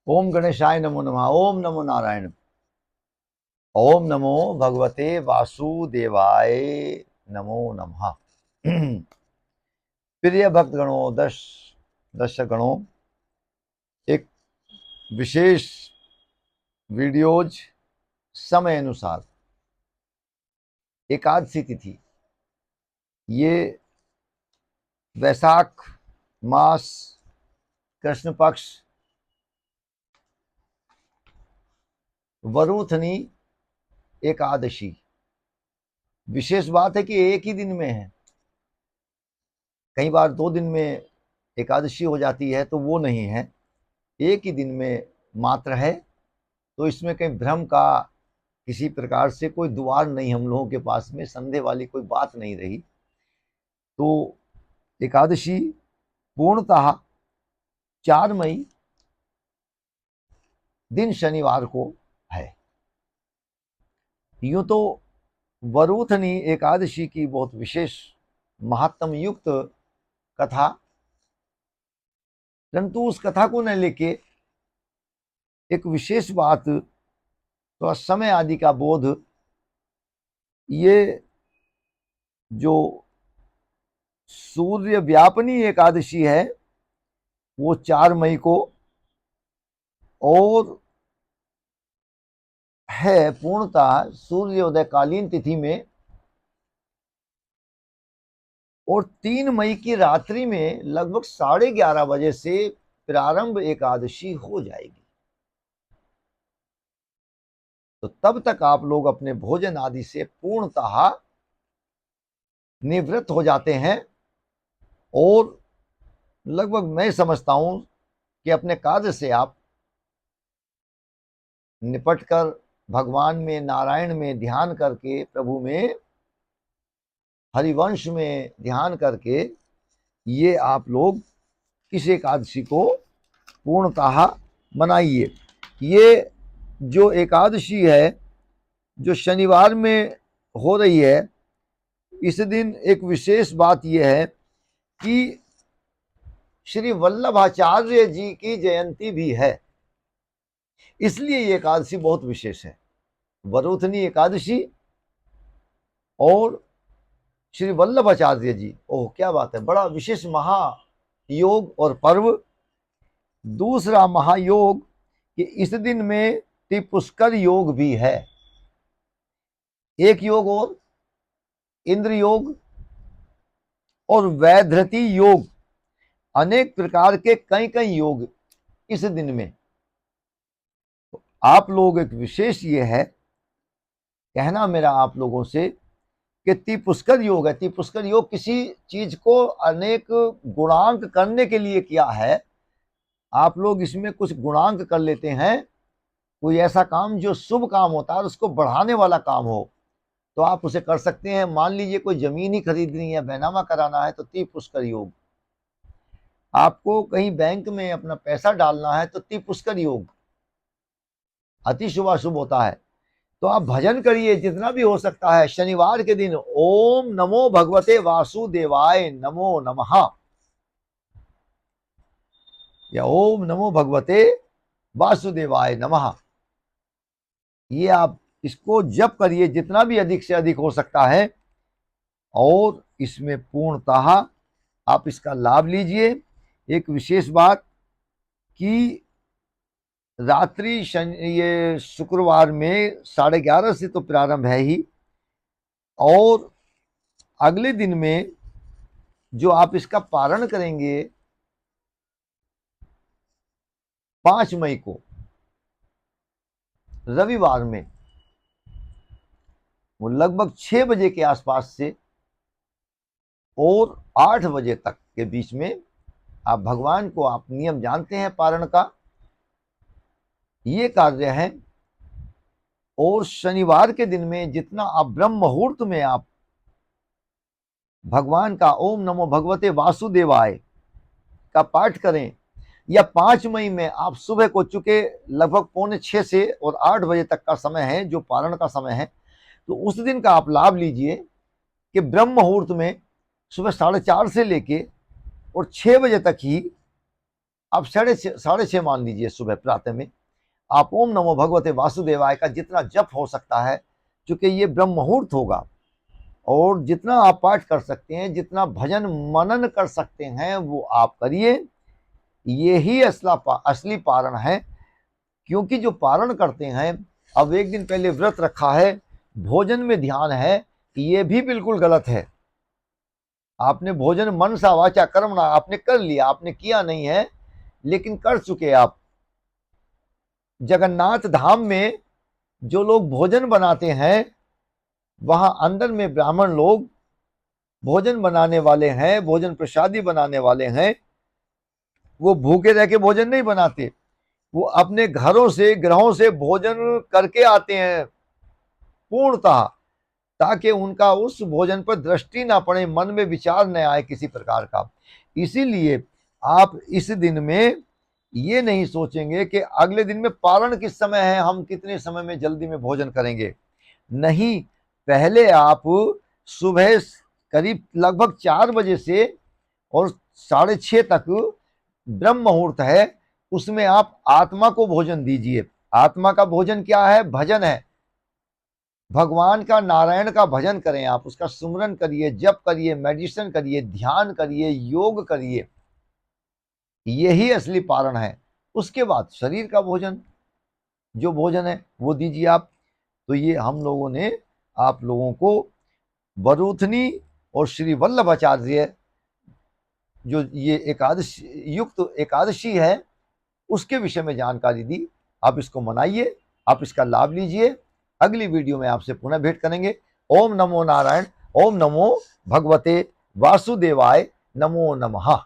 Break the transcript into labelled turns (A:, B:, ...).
A: ओम गणेशाय नमो नमः। ओम नमो नारायण। ओम नमो भगवते वासुदेवाय नमो नमः। प्रिय भक्तगणों, दर्शक गणों, एक विशेष वीडियोज समय अनुसार एकादशी तिथि, ये वैशाख मास कृष्ण पक्ष वरूथनी एकादशी। विशेष बात है कि एक ही दिन में है। कई बार 2 दिन में एकादशी हो जाती है, तो वो नहीं है, एक ही दिन में मात्र है। तो इसमें कहीं भ्रम का किसी प्रकार से कोई द्वार नहीं हम लोगों के पास में, संदेह वाली कोई बात नहीं रही। तो एकादशी पूर्णतः 4 मई दिन शनिवार को है। यूं तो वरूथनी एकादशी की बहुत विशेष महात्म युक्त कथा, परंतु उस कथा को न लेके एक विशेष बात, तो समय आदि का बोध, ये जो सूर्य व्यापनी एकादशी है वो 4 मई को और है पूर्णतः सूर्योदय कालीन तिथि में, और 3 मई की रात्रि में लगभग 11:30 बजे से प्रारंभ एकादशी हो जाएगी। तो तब तक आप लोग अपने भोजन आदि से पूर्णतः निवृत्त हो जाते हैं और लगभग मैं समझता हूं कि अपने कार्य से आप निपट कर भगवान में, नारायण में ध्यान करके, प्रभु में, हरिवंश में ध्यान करके, ये आप लोग इस एकादशी को पूर्णतः मनाइए। ये जो एकादशी है, जो शनिवार में हो रही है, इस दिन एक विशेष बात यह है कि श्री वल्लभाचार्य जी की जयंती भी है, इसलिए ये एकादशी बहुत विशेष है। वरूथनी एकादशी और श्री वल्लभाचार्य जी, ओह क्या बात है, बड़ा विशेष महायोग और पर्व। दूसरा महायोग कि इस दिन में त्रिपुष्कर योग भी है। एक योग और इंद्र योग और वैधृति योग, अनेक प्रकार के कई कई योग इस दिन में। तो आप लोग, एक विशेष ये है कहना मेरा आप लोगों से कि त्रिपुष्कर योग है। त्रिपुष्कर योग किसी चीज को अनेक गुणांक करने के लिए किया है। आप लोग इसमें कुछ गुणांक कर लेते हैं, कोई ऐसा काम जो शुभ काम होता है और उसको बढ़ाने वाला काम हो, तो आप उसे कर सकते हैं। मान लीजिए कोई जमीन ही खरीदनी है, बैनामा कराना है, तो त्रिपुष्कर योग। आपको कहीं बैंक में अपना पैसा डालना है तो त्रिपुष्कर योग अति शुभाशुभ होता है। तो आप भजन करिए जितना भी हो सकता है शनिवार के दिन। ओम नमो भगवते वासुदेवाय नमो नमः, या ओम नमो भगवते वासुदेवाय नमः, ये आप इसको जप करिए जितना भी अधिक से अधिक हो सकता है, और इसमें पूर्णतः आप इसका लाभ लीजिए। एक विशेष बात कि रात्रि ये शुक्रवार में 11:30 से तो प्रारंभ है ही, और अगले दिन में जो आप इसका पारण करेंगे 5 मई को रविवार में, वो लगभग 6 बजे के आसपास से और 8 बजे तक के बीच में आप भगवान को, आप नियम जानते हैं पारण का, ये कार्य है। और शनिवार के दिन में जितना आप ब्रह्म मुहूर्त में आप भगवान का ओम नमो भगवते वासुदेवाय का पाठ करें, या 5 मई में आप सुबह को, चुके लगभग 5:45 से और 8 बजे तक का समय है जो पारण का समय है, तो उस दिन का आप लाभ लीजिए कि ब्रह्म मुहूर्त में सुबह 4:30 से लेके और 6 बजे तक ही आप 6:30 मान लीजिए सुबह प्रातः में आप ओम नमो भगवते वासुदेवाय का जितना जप हो सकता है, चूंकि ये ब्रह्म मुहूर्त होगा, और जितना आप पाठ कर सकते हैं, जितना भजन मनन कर सकते हैं वो आप करिए। ये ही असली पारण है। क्योंकि जो पारण करते हैं, अब एक दिन पहले व्रत रखा है, भोजन में ध्यान है, ये भी बिल्कुल गलत है। आपने भोजन मन सा वाचा कर्मणा आपने कर लिया, आपने किया नहीं है लेकिन कर चुके आप। जगन्नाथ धाम में जो लोग भोजन बनाते हैं, वहां अंदर में ब्राह्मण लोग भोजन बनाने वाले हैं, भोजन प्रसादी बनाने वाले हैं, वो भूखे रह के भोजन नहीं बनाते, वो अपने घरों से ग्रहों से भोजन करके आते हैं पूर्णतः, ताकि उनका उस भोजन पर दृष्टि ना पड़े, मन में विचार न आए किसी प्रकार का। इसीलिए आप इस दिन में ये नहीं सोचेंगे कि अगले दिन में पारण किस समय है, हम कितने समय में जल्दी में भोजन करेंगे। नहीं, पहले आप सुबह करीब लगभग 4 बजे से और 6:30 तक ब्रह्म मुहूर्त है, उसमें आप आत्मा को भोजन दीजिए। आत्मा का भोजन क्या है? भजन है। भगवान का, नारायण का भजन करें, आप उसका सुमरन करिए, जप करिए, मेडिटेशन करिए, ध्यान करिए, योग करिए। यही असली पारण है। उसके बाद शरीर का भोजन, जो भोजन है वो दीजिए आप। तो ये हम लोगों ने आप लोगों को वरूथनी और श्री वल्लभाचार्य जो ये एकादशी युक्त एकादशी है उसके विषय में जानकारी दी। आप इसको मनाइए, आप इसका लाभ लीजिए। अगली वीडियो में आपसे पुनः भेंट करेंगे। ओम नमो नारायण, ओम नमो भगवते वासुदेवाय, नमो नमः।